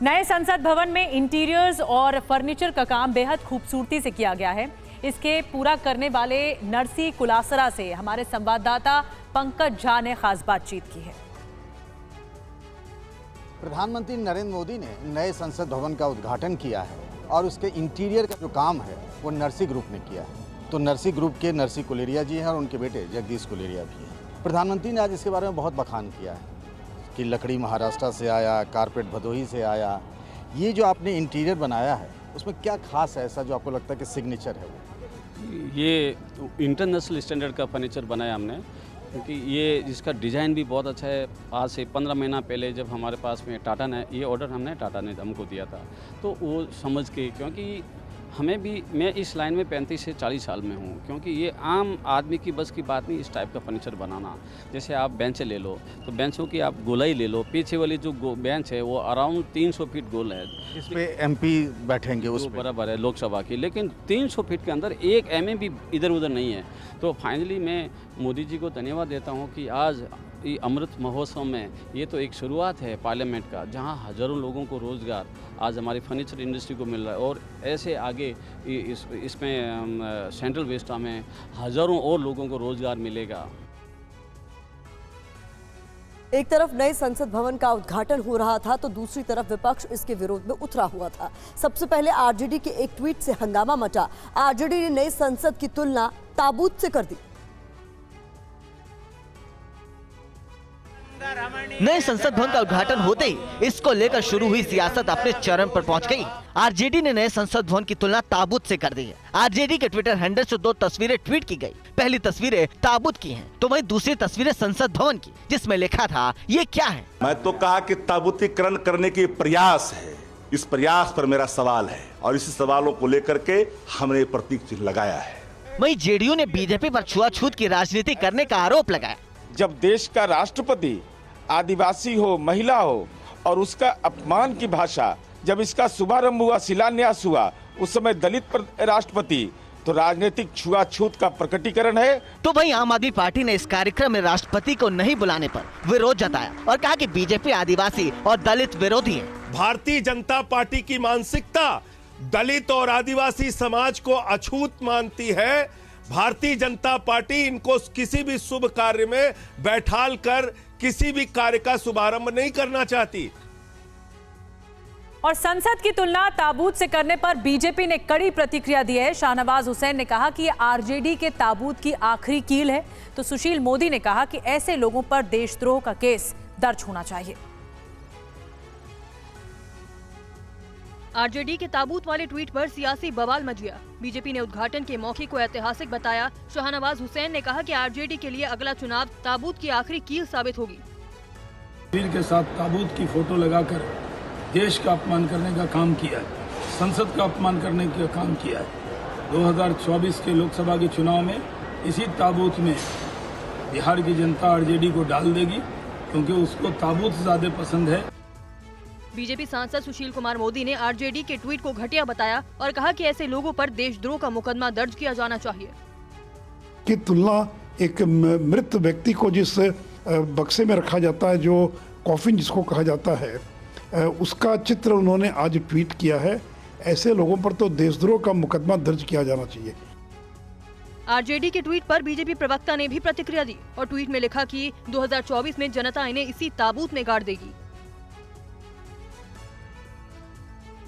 नए संसद भवन में इंटीरियर्स और फर्नीचर का काम बेहद खूबसूरती से किया गया है। इसके पूरा करने वाले नरसी कुलासरा से हमारे संवाददाता पंकज झा ने खास बातचीत की है। प्रधानमंत्री नरेंद्र मोदी ने नए संसद भवन का उद्घाटन किया है और उसके इंटीरियर का जो काम है वो नरसी ग्रुप ने किया है। तो नरसी ग्रुप के नरसी कुलेरिया जी हैं और उनके बेटे जगदीश कुलेरिया भी हैं। प्रधानमंत्री ने आज इसके बारे में बहुत बखान किया है कि लकड़ी महाराष्ट्र से आया, कारपेट भदोही से आया। ये जो आपने इंटीरियर बनाया है उसमें क्या खास है ऐसा जो आपको लगता है कि सिग्नेचर है? वो ये इंटरनेशनल स्टैंडर्ड का फर्नीचर बनाया हमने, क्योंकि ये इसका डिज़ाइन भी बहुत अच्छा है। आज से 15 महीना पहले जब हमारे पास में टाटा ने ये ऑर्डर टाटा ने हमको दिया था, तो वो समझ के, क्योंकि हमें भी, मैं इस लाइन में 35 से 40 साल में हूँ, क्योंकि ये आम आदमी की बस की बात नहीं इस टाइप का फर्नीचर बनाना। जैसे आप बेंच ले लो तो बेंचों की आप गोलाई ले लो, पीछे वाली जो बेंच है वो अराउंड 300 फीट गोल है, इस पे एमपी बैठेंगे उस पे। बराबर है लोकसभा की, लेकिन 300 फीट के अंदर एक mm भी इधर उधर नहीं है। तो फाइनली मैं मोदी जी को धन्यवाद देता हूँ कि आज ये अमृत महोत्सव में ये तो एक शुरुआत है पार्लियामेंट का, जहां हज़ारों लोगों को रोज़गार आज हमारी फर्नीचर इंडस्ट्री को मिल रहा है, और ऐसे आगे इसमें सेंट्रल वेस्टा में हज़ारों और लोगों को रोज़गार मिलेगा। एक तरफ नए संसद भवन का उद्घाटन हो रहा था तो दूसरी तरफ विपक्ष इसके विरोध में उतरा हुआ था। सबसे पहले आरजेडी के एक ट्वीट से हंगामा मचा। आरजेडी ने नए संसद की तुलना ताबूत से कर दी। नए संसद भवन का उद्घाटन होते ही इसको लेकर शुरू हुई सियासत अपने चरम पर पहुंच गई। आरजेडी ने नए संसद भवन की तुलना ताबूत से कर दी है। आरजेडी के ट्विटर हैंडल से 2 तस्वीरें ट्वीट की गई। पहली तस्वीरें ताबूत की हैं, तो वहीं दूसरी तस्वीरें संसद भवन की, जिसमें लिखा था ये क्या है। मैं तो कहा कि ताबूतीकरण करने की प्रयास है। इस प्रयास पर मेरा सवाल है और इसी सवालों को लेकर के हमने प्रतीक चिन्ह लगाया है। वहीं जेडीयू ने बीजेपी पर छुआछूत की राजनीति करने का आरोप लगाया। जब देश का राष्ट्रपति आदिवासी हो, महिला हो, और उसका अपमान की भाषा, जब इसका शुभारंभ हुआ, शिलान्यास हुआ, उस समय दलित राष्ट्रपति, तो राजनीतिक छुआछूत का प्रकटीकरण है। तो वहीं आम आदमी पार्टी ने इस कार्यक्रम में राष्ट्रपति को नहीं बुलाने पर विरोध जताया और कहा कि बीजेपी आदिवासी और दलित विरोधी है। भारतीय जनता पार्टी की मानसिकता दलित और आदिवासी समाज को अछूत मानती है। भारतीय जनता पार्टी इनको किसी भी शुभ कार्य में बैठाल कर किसी भी कार्य का शुभारंभ नहीं करना चाहती। और संसद की तुलना ताबूत से करने पर बीजेपी ने कड़ी प्रतिक्रिया दी है। शाहनवाज हुसैन ने कहा कि ये आरजेडी के ताबूत की आखिरी कील है, तो सुशील मोदी ने कहा कि ऐसे लोगों पर देशद्रोह का केस दर्ज होना चाहिए। आरजेडी के ताबूत वाले ट्वीट पर सियासी बवाल मच गया। बीजेपी ने उद्घाटन के मौके को ऐतिहासिक बताया। शाहनवाज हुसैन ने कहा कि आरजेडी के लिए अगला चुनाव ताबूत की आखिरी कील साबित होगी। वीर के साथ ताबूत की फोटो लगाकर देश का अपमान करने का काम किया है, संसद का अपमान करने का काम किया है। 2024 के लोकसभा के चुनाव में इसी ताबूत में बिहार की जनता आरजेडी को डाल देगी, क्योंकि उसको ताबूत ज्यादा पसंद है। बीजेपी सांसद सुशील कुमार मोदी ने आरजेडी के ट्वीट को घटिया बताया और कहा कि ऐसे लोगों पर देशद्रोह का मुकदमा दर्ज किया जाना चाहिए। की तुलना एक मृत व्यक्ति को जिस बक्से में रखा जाता है, जो कॉफिन जिसको कहा जाता है, उसका चित्र उन्होंने आज ट्वीट किया है। ऐसे लोगों पर तो देशद्रोह का मुकदमा दर्ज किया जाना चाहिए। आरजेडी के ट्वीट पर बीजेपी प्रवक्ता ने भी प्रतिक्रिया दी और ट्वीट में लिखा कि 2024 में जनता इन्हें इसी ताबूत में गाड़ देगी।